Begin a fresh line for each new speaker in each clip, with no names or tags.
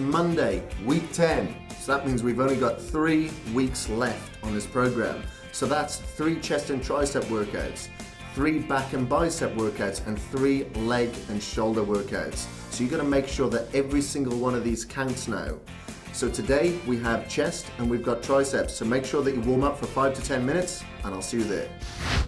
Monday, week 10. So that means we've only got 3 weeks left on this program. So that's 3 chest and tricep workouts, 3 back and bicep workouts, and 3 leg and shoulder workouts. So you've got to make sure that every single one of these counts now. So today we have chest and we've got triceps. So make sure that you warm up for 5 to 10 minutes and I'll see you there.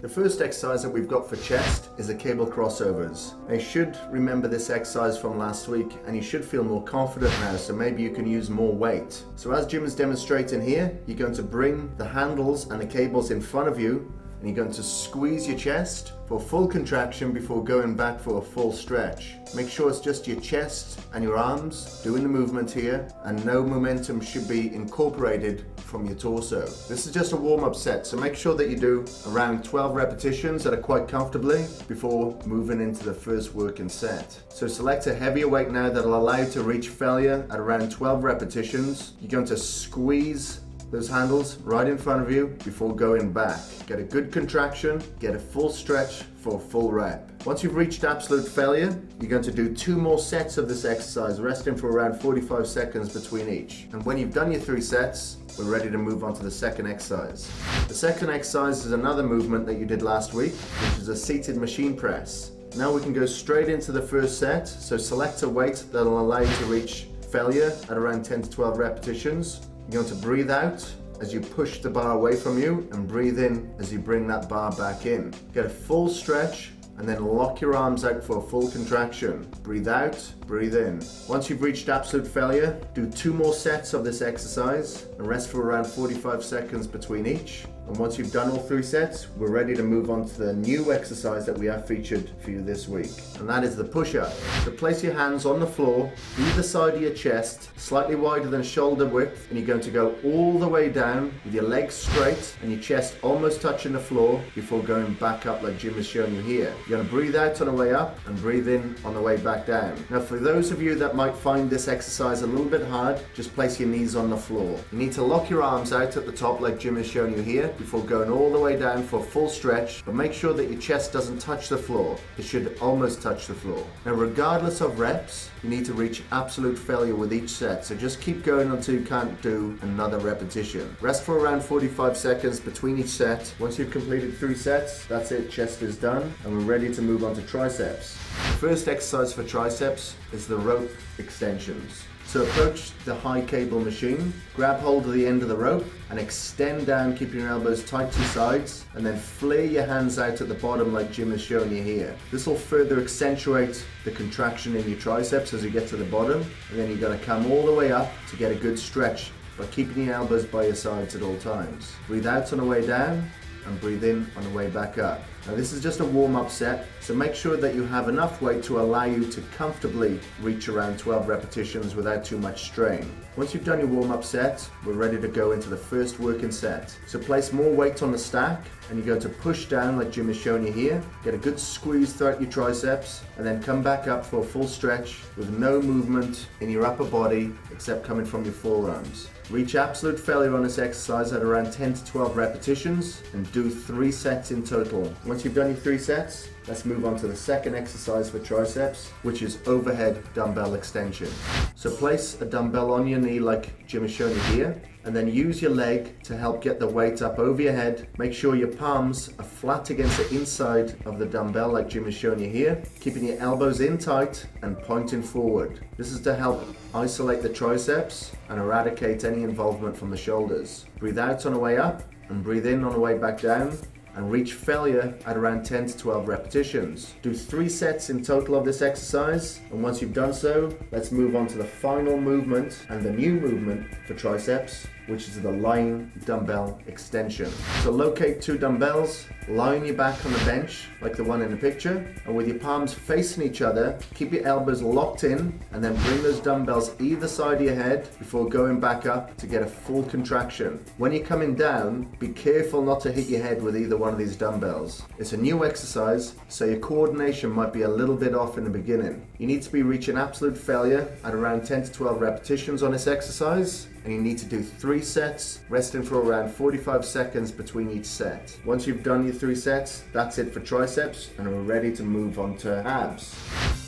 The first exercise that we've got for chest is the cable crossovers. Now you should remember this exercise from last week and you should feel more confident now, so maybe you can use more weight. So as Jim is demonstrating here, you're going to bring the handles and the cables in front of you and you're going to squeeze your chest for full contraction before going back for a full stretch. Make sure it's just your chest and your arms doing the movement here, and no momentum should be incorporated from your torso. This is just a warm-up set, so make sure that you do around 12 repetitions that are quite comfortably before moving into the first working set. So select a heavier weight now that'll allow you to reach failure at around 12 repetitions. You're going to squeeze those handles right in front of you before going back. Get a good contraction, get a full stretch for a full rep. Once you've reached absolute failure, you're going to do 2 more sets of this exercise, resting for around 45 seconds between each. And when you've done your 3 sets, we're ready to move on to the second exercise. The second exercise is another movement that you did last week, which is a seated machine press. Now we can go straight into the first set, so select a weight that'll allow you to reach failure at around 10 to 12 repetitions. You're going to breathe out as you push the bar away from you and breathe in as you bring that bar back in. Get a full stretch and then lock your arms out for a full contraction. Breathe out, breathe in. Once you've reached absolute failure, do 2 more sets of this exercise and rest for around 45 seconds between each. And once you've done all 3 sets, we're ready to move on to the new exercise that we have featured for you this week. And that is the push-up. So place your hands on the floor, either side of your chest, slightly wider than shoulder width, and you're going to go all the way down with your legs straight and your chest almost touching the floor before going back up like Jim has shown you here. You're going to breathe out on the way up and breathe in on the way back down. Now for those of you that might find this exercise a little bit hard, just place your knees on the floor. You need to lock your arms out at the top like Jim has shown you here before going all the way down for a full stretch, but make sure that your chest doesn't touch the floor. It should almost touch the floor. Now regardless of reps, you need to reach absolute failure with each set, so just keep going until you can't do another repetition. Rest for around 45 seconds between each set. Once you've completed 3 sets, that's it, chest is done, and we're ready to move on to triceps. The first exercise for triceps is the rope extensions. So approach the high cable machine, grab hold of the end of the rope and extend down, keeping your elbows tight to your sides, and then flare your hands out at the bottom like Jim has shown you here. This will further accentuate the contraction in your triceps as you get to the bottom, and then you're going to come all the way up to get a good stretch by keeping your elbows by your sides at all times. Breathe out on the way down and breathe in on the way back up. Now this is just a warm-up set, so make sure that you have enough weight to allow you to comfortably reach around 12 repetitions without too much strain. Once you've done your warm-up set, we're ready to go into the first working set. So place more weight on the stack and you're going to push down like Jim has shown you here, get a good squeeze throughout your triceps, and then come back up for a full stretch with no movement in your upper body except coming from your forearms. Reach absolute failure on this exercise at around 10 to 12 repetitions and do 3 sets in total. Once you've done your 3 sets, let's move on to the second exercise for triceps, which is overhead dumbbell extension. So place a dumbbell on your knee like Jim has shown you here, and then use your leg to help get the weight up over your head. Make sure your palms are flat against the inside of the dumbbell like Jim has shown you here, keeping your elbows in tight and pointing forward. This is to help isolate the triceps and eradicate any involvement from the shoulders. Breathe out on the way up and breathe in on the way back down, and reach failure at around 10 to 12 repetitions. Do 3 sets in total of this exercise, and once you've done so, let's move on to the final movement and the new movement for triceps, which is the lying dumbbell extension. So locate 2 dumbbells, lie on your back on the bench like the one in the picture, and with your palms facing each other, keep your elbows locked in and then bring those dumbbells either side of your head before going back up to get a full contraction. When you're coming down, be careful not to hit your head with either one of these dumbbells. It's a new exercise, so your coordination might be a little bit off in the beginning. You need to be reaching absolute failure at around 10 to 12 repetitions on this exercise, and you need to do 3 sets, resting for around 45 seconds between each set. Once you've done your 3 sets, that's it for triceps, and we're ready to move on to abs.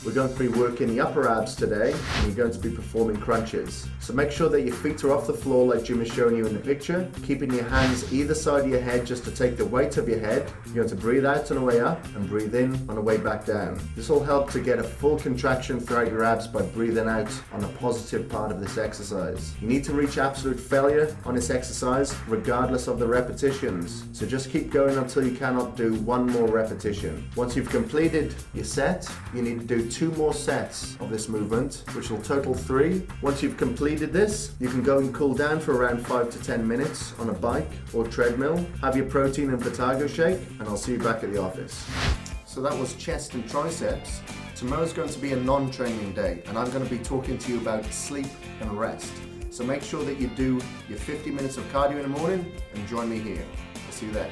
We're going to be working the upper abs today, and you're going to be performing crunches. So make sure that your feet are off the floor like Jim is showing you in the picture, keeping your hands either side of your head just to take the weight of your head. You're going to breathe out on the way up and breathe in on the way back down. This will help to get a full contraction throughout your abs by breathing out on the positive part of this exercise. You need to reach absolute failure on this exercise regardless of the repetitions. So just keep going until you cannot do one more repetition. Once you've completed your set, you need to do 2 more sets of this movement, which will total 3. Once you've completed this, you can go and cool down for around 5 to 10 minutes on a bike or treadmill. Have your protein and potato shake, and I'll see you back at the office. So that was chest and triceps. Tomorrow's going to be a non-training day, and I'm going to be talking to you about sleep and rest. So make sure that you do your 50 minutes of cardio in the morning and join me here. I'll see you there.